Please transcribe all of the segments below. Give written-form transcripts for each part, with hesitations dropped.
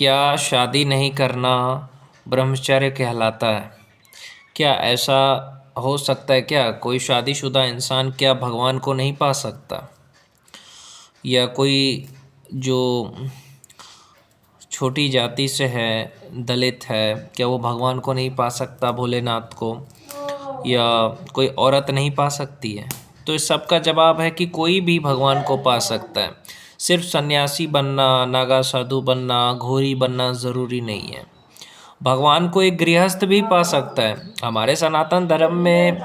क्या शादी नहीं करना ब्रह्मचर्य कहलाता है? क्या ऐसा हो सकता है क्या? कोई शादीशुदा इंसान क्या भगवान को नहीं पा सकता? या कोई जो छोटी जाति से है, दलित है, क्या वो भगवान को नहीं पा सकता, भोलेनाथ को? या कोई औरत नहीं पा सकती है? तो इस सब का जवाब है कि कोई भी भगवान को पा सकता है। सिर्फ सन्यासी बनना, नागा साधु बनना, घोरी बनना ज़रूरी नहीं है। भगवान को एक गृहस्थ भी पा सकता है। हमारे सनातन धर्म में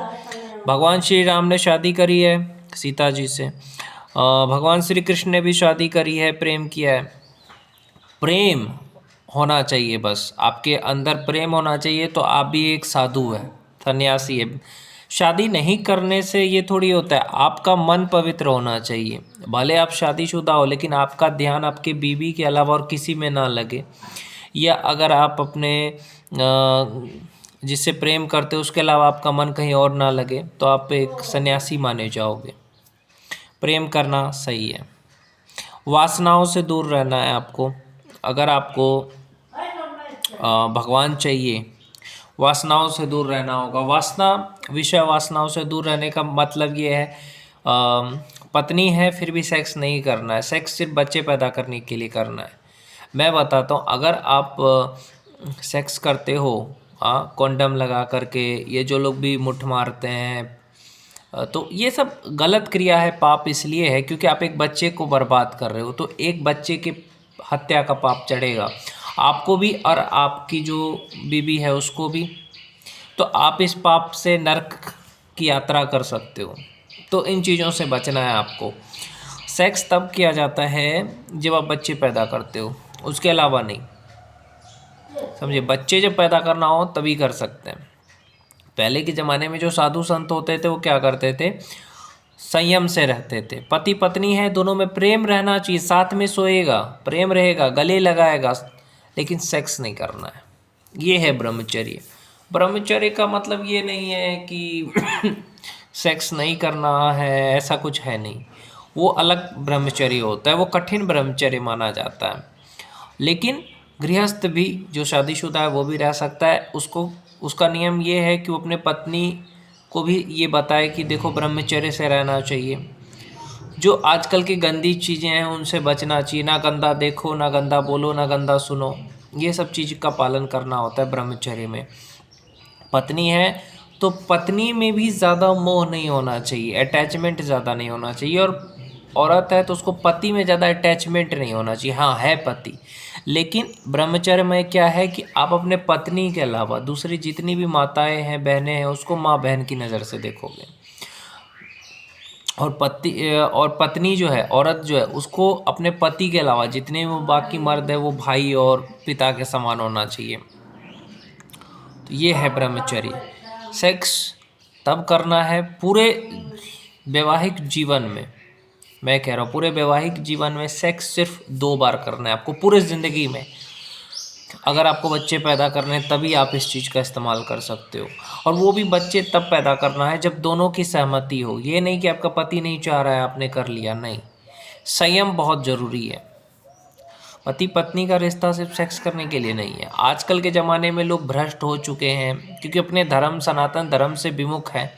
भगवान श्री राम ने शादी करी है सीता जी से। भगवान श्री कृष्ण ने भी शादी करी है, प्रेम किया है। प्रेम होना चाहिए, बस आपके अंदर प्रेम होना चाहिए तो आप भी एक साधु है, सन्यासी है। शादी नहीं करने से ये थोड़ी होता है, आपका मन पवित्र होना चाहिए। भले आप शादीशुदा हो लेकिन आपका ध्यान आपके बीवी के अलावा और किसी में ना लगे। या अगर आप अपने जिससे प्रेम करते हो उसके अलावा आपका मन कहीं और ना लगे तो आप एक सन्यासी माने जाओगे। प्रेम करना सही है। वासनाओं से दूर रहना है आपको। अगर आपको भगवान चाहिए, वासनाओं से दूर रहना होगा। विषय वासनाओं से दूर रहने का मतलब ये है, पत्नी है फिर भी सेक्स नहीं करना है। सेक्स सिर्फ बच्चे पैदा करने के लिए करना है। मैं बताता हूँ, अगर आप सेक्स करते हो कॉन्डम लगा करके, ये जो लोग भी मुट्ठ मारते हैं, तो ये सब गलत क्रिया है। पाप इसलिए है क्योंकि आप एक बच्चे को बर्बाद कर रहे हो, तो एक बच्चे के हत्या का पाप चढ़ेगा आपको भी और आपकी जो बीवी है उसको भी। तो आप इस पाप से नरक की यात्रा कर सकते हो। तो इन चीज़ों से बचना है आपको। सेक्स तब किया जाता है जब आप बच्चे पैदा करते हो, उसके अलावा नहीं। समझे? बच्चे जब पैदा करना हो तभी कर सकते हैं। पहले के ज़माने में जो साधु संत होते थे वो क्या करते थे? संयम से रहते थे। पति पत्नी है, दोनों में प्रेम रहना चाहिए, साथ में सोएगा, प्रेम रहेगा, गले लगाएगा, लेकिन सेक्स नहीं करना है। ये है ब्रह्मचर्य। ब्रह्मचर्य का मतलब ये नहीं है कि सेक्स नहीं करना है, ऐसा कुछ है नहीं। वो अलग ब्रह्मचर्य होता है, वो कठिन ब्रह्मचर्य माना जाता है। लेकिन गृहस्थ भी जो शादीशुदा है वो भी रह सकता है। उसका नियम ये है कि वो अपने पत्नी को भी ये बताए कि देखो ब्रह्मचर्य से रहना चाहिए। जो आजकल की गंदी चीज़ें हैं उनसे बचना चाहिए। ना गंदा देखो, ना गंदा बोलो, ना गंदा सुनो। ये सब चीज़ का पालन करना होता है ब्रह्मचर्य में। पत्नी है तो पत्नी में भी ज़्यादा मोह नहीं होना चाहिए, अटैचमेंट ज़्यादा नहीं होना चाहिए। और औरत है तो उसको पति में ज़्यादा अटैचमेंट नहीं होना चाहिए। हाँ, है पति, लेकिन ब्रह्मचर्य में क्या है कि आप अपने पत्नी के अलावा दूसरी जितनी भी माताएं हैं, बहनें हैं, उसको माँ बहन की नज़र से देखोगे। और पत्नी जो है, औरत जो है, उसको अपने पति के अलावा जितने वो बाकी मर्द है वो भाई और पिता के समान होना चाहिए। तो ये है ब्रह्मचर्य। सेक्स तब करना है पूरे वैवाहिक जीवन में। मैं कह रहा हूँ पूरे वैवाहिक जीवन में सेक्स सिर्फ 2 बार करना है आपको पूरे ज़िंदगी में। अगर आपको बच्चे पैदा करने हैं तभी आप इस चीज़ का इस्तेमाल कर सकते हो। और वो भी बच्चे तब पैदा करना है जब दोनों की सहमति हो। ये नहीं कि आपका पति नहीं चाह रहा है आपने कर लिया, नहीं। संयम बहुत ज़रूरी है। पति पत्नी का रिश्ता सिर्फ सेक्स करने के लिए नहीं है। आजकल के ज़माने में लोग भ्रष्ट हो चुके हैं क्योंकि अपने धर्म, सनातन धर्म से विमुख हैं।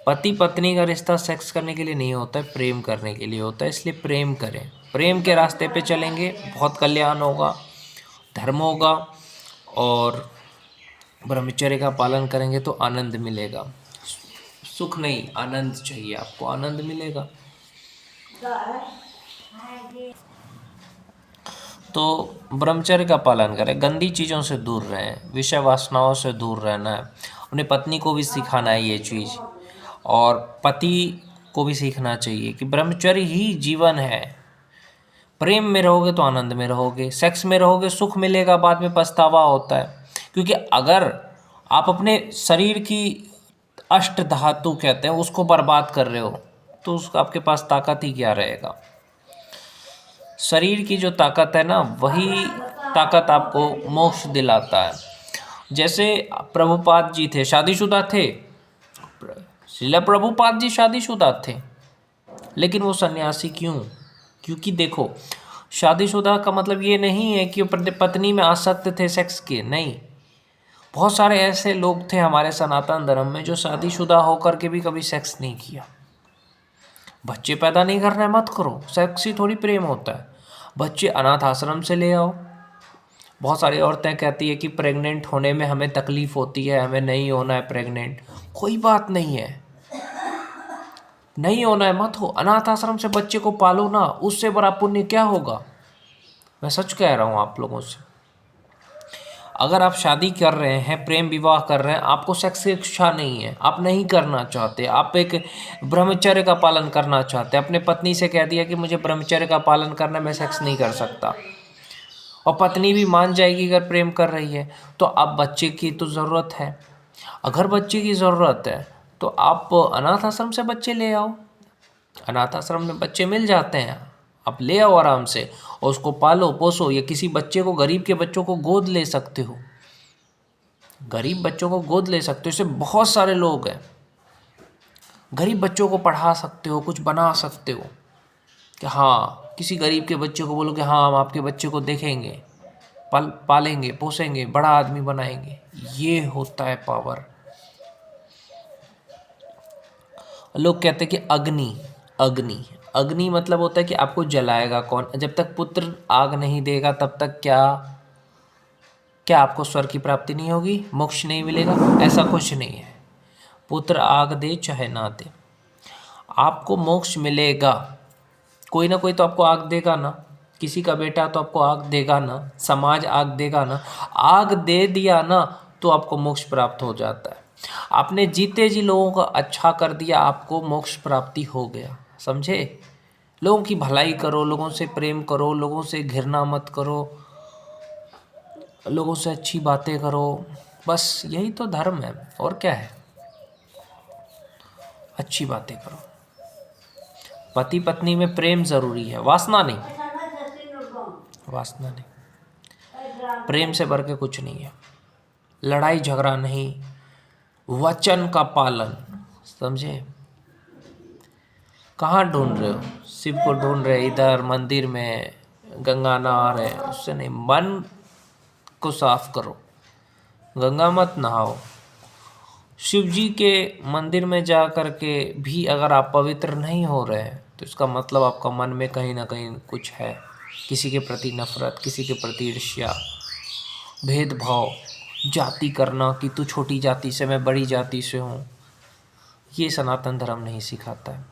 पति पत्नी का रिश्ता सेक्स करने के लिए नहीं होता है, प्रेम करने के लिए होता है। इसलिए प्रेम करें, प्रेम के रास्ते पे चलेंगे, बहुत कल्याण होगा, धर्म होगा। और ब्रह्मचर्य का पालन करेंगे तो आनंद मिलेगा। सुख नहीं, आनंद चाहिए आपको, आनंद मिलेगा। तो ब्रह्मचर्य का पालन करें, गंदी चीज़ों से दूर रहें, विषय वासनाओं से दूर रहना है। अपने पत्नी को भी सिखाना है ये चीज़, और पति को भी सीखना चाहिए कि ब्रह्मचर्य ही जीवन है। प्रेम में रहोगे तो आनंद में रहोगे, सेक्स में रहोगे सुख मिलेगा, बाद में पछतावा होता है। क्योंकि अगर आप अपने शरीर की अष्ट धातु कहते हैं उसको बर्बाद कर रहे हो तो उसका आपके पास ताकत ही क्या रहेगा। शरीर की जो ताकत है ना, वही ताकत आपको मोक्ष दिलाता है। जैसे प्रभुपाद जी थे, शादीशुदा थे। श्रील प्रभुपाद जी शादीशुदा थे, लेकिन वो सन्यासी क्यों? क्योंकि देखो, शादीशुदा का मतलब ये नहीं है कि वो पत्नी में आसक्त थे सेक्स के, नहीं। बहुत सारे ऐसे लोग थे हमारे सनातन धर्म में जो शादीशुदा होकर के भी कभी सेक्स नहीं किया। बच्चे पैदा नहीं करना है, मत करो, सेक्स ही थोड़ी प्रेम होता है। बच्चे अनाथ आश्रम से ले आओ। बहुत सारी औरतें कहती है कि प्रेग्नेंट होने में हमें तकलीफ़ होती है, हमें नहीं होना है प्रेग्नेंट। कोई बात नहीं है, नहीं होना है मत हो, अनाथ आश्रम से बच्चे को पालो ना, उससे बड़ा पुण्य क्या होगा। मैं सच कह रहा हूँ आप लोगों से। अगर आप शादी कर रहे हैं, प्रेम विवाह कर रहे हैं, आपको सेक्स की इच्छा नहीं है, आप नहीं करना चाहते, आप एक ब्रह्मचर्य का पालन करना चाहते, अपने पत्नी से कह दिया कि मुझे ब्रह्मचर्य का पालन करना है, मैं सेक्स नहीं कर सकता, और पत्नी भी मान जाएगी अगर प्रेम कर रही है, तो अब बच्चे की तो ज़रूरत है। अगर बच्चे की ज़रूरत है तो आप अनाथ आश्रम से बच्चे ले आओ। अनाथ आश्रम में बच्चे मिल जाते हैं, आप ले आओ आराम से और उसको पालो पोसो। या किसी बच्चे को, गरीब के बच्चों को गोद ले सकते हो, गरीब बच्चों को गोद ले सकते हो। इससे बहुत सारे लोग हैं, गरीब बच्चों को पढ़ा सकते हो, कुछ बना सकते हो कि हाँ, किसी गरीब के बच्चे को बोलो कि हाँ हम आपके बच्चे को देखेंगे, पालेंगे पोसेंगे, बड़ा आदमी बनाएंगे। ये होता है पावर। लोग कहते हैं कि अग्नि अग्नि अग्नि मतलब होता है कि आपको जलाएगा कौन। जब तक पुत्र आग नहीं देगा तब तक क्या क्या आपको स्वर्ग की प्राप्ति नहीं होगी, मोक्ष नहीं मिलेगा? ऐसा कुछ नहीं है। पुत्र आग दे चाहे ना दे, आपको मोक्ष मिलेगा। कोई ना कोई तो आपको आग देगा ना, किसी का बेटा तो आपको आग देगा ना, समाज आग देगा ना। आग दे दिया ना तो आपको मोक्ष प्राप्त हो जाता है। आपने जीते जी लोगों का अच्छा कर दिया, आपको मोक्ष प्राप्ति हो गया। समझे? लोगों की भलाई करो, लोगों से प्रेम करो, लोगों से घृणा मत करो, लोगों से अच्छी बातें करो। बस यही तो धर्म है, और क्या है। अच्छी बातें करो। पति पत्नी में प्रेम ज़रूरी है, वासना नहीं, वासना नहीं। प्रेम से बढ़ के कुछ नहीं है। लड़ाई झगड़ा नहीं, वचन का पालन। समझे? कहाँ ढूंढ रहे हो? शिव को ढूंढ रहे इधर मंदिर में, गंगा नहा रहे, उससे नहीं। मन को साफ करो, गंगा मत नहाओ। शिव जी के मंदिर में जा कर के भी अगर आप पवित्र नहीं हो रहे हैं तो इसका मतलब आपका मन में कहीं ना कहीं कुछ है। किसी के प्रति नफरत, किसी के प्रति ईर्ष्या, भेदभाव, जाति करना कि तू छोटी जाति से मैं बड़ी जाति से हूँ, ये सनातन धर्म नहीं सिखाता है।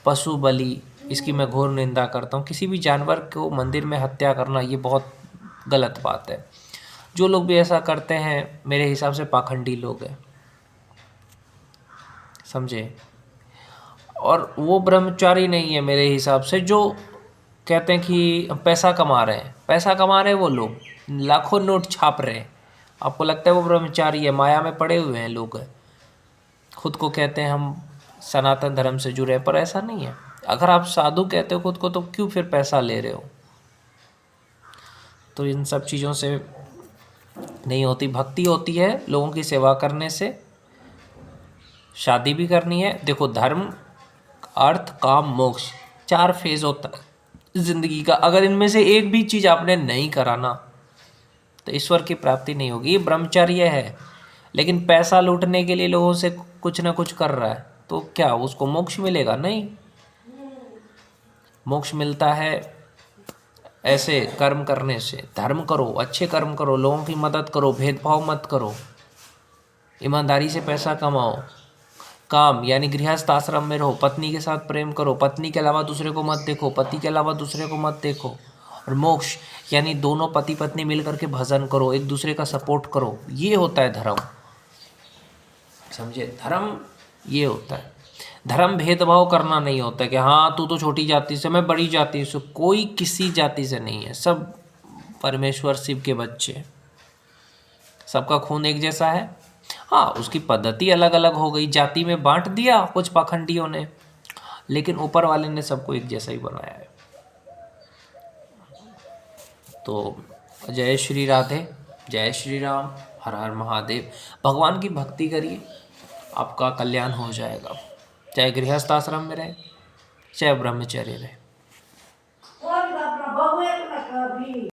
पशु बलि, इसकी मैं घोर निंदा करता हूँ। किसी भी जानवर को मंदिर में हत्या करना ये बहुत गलत बात है। जो लोग भी ऐसा करते हैं मेरे हिसाब से पाखंडी लोग हैं। समझे? और वो ब्रह्मचारी नहीं है मेरे हिसाब से, जो कहते हैं कि पैसा कमा रहे हैं, पैसा कमा रहे हैं वो लोग, लाखों नोट छाप रहे हैं। आपको लगता है वो ब्रह्मचारी है? माया में पड़े हुए हैं लोग, खुद को कहते हैं हम सनातन धर्म से जुड़े हैं, पर ऐसा नहीं है। अगर आप साधु कहते हो खुद को तो क्यों फिर पैसा ले रहे हो? तो इन सब चीज़ों से नहीं होती। भक्ति होती है लोगों की सेवा करने से। शादी भी करनी है। देखो, धर्म, अर्थ, काम, मोक्ष, 4 फेज होता है जिंदगी का। अगर इनमें से एक भी चीज़ आपने नहीं करा ना तो ईश्वर की प्राप्ति नहीं होगी। ये ब्रह्मचर्य है, लेकिन पैसा लूटने के लिए लोगों से कुछ ना कुछ कर रहा है तो क्या उसको मोक्ष मिलेगा? नहीं। मोक्ष मिलता है ऐसे कर्म करने से। धर्म करो, अच्छे कर्म करो, लोगों की मदद करो, भेदभाव मत करो, ईमानदारी से पैसा कमाओ। काम यानी गृहस्थ आश्रम में रहो, पत्नी के साथ प्रेम करो, पत्नी के अलावा दूसरे को मत देखो, पति के अलावा दूसरे को मत देखो। और मोक्ष यानी दोनों पति पत्नी मिल करके भजन करो, एक दूसरे का सपोर्ट करो। ये होता है धर्म। समझे? धर्म ये होता है। धर्म भेदभाव करना नहीं होता है कि हाँ तू तो छोटी जाति से, मैं बड़ी जाति से। कोई किसी जाति से नहीं है, सब परमेश्वर शिव के बच्चे, सबका खून एक जैसा है। हाँ, उसकी पद्धति अलग अलग हो गई, जाति में बांट दिया कुछ पाखंडियों ने, लेकिन ऊपर वाले ने सबको एक जैसा ही बनाया है। तो जय श्री राधे, जय श्री राम, हर हर महादेव। भगवान की भक्ति करिए, आपका कल्याण हो जाएगा। चाहे गृहस्थ आश्रम में रहे, चाहे ब्रह्मचर्य रहे।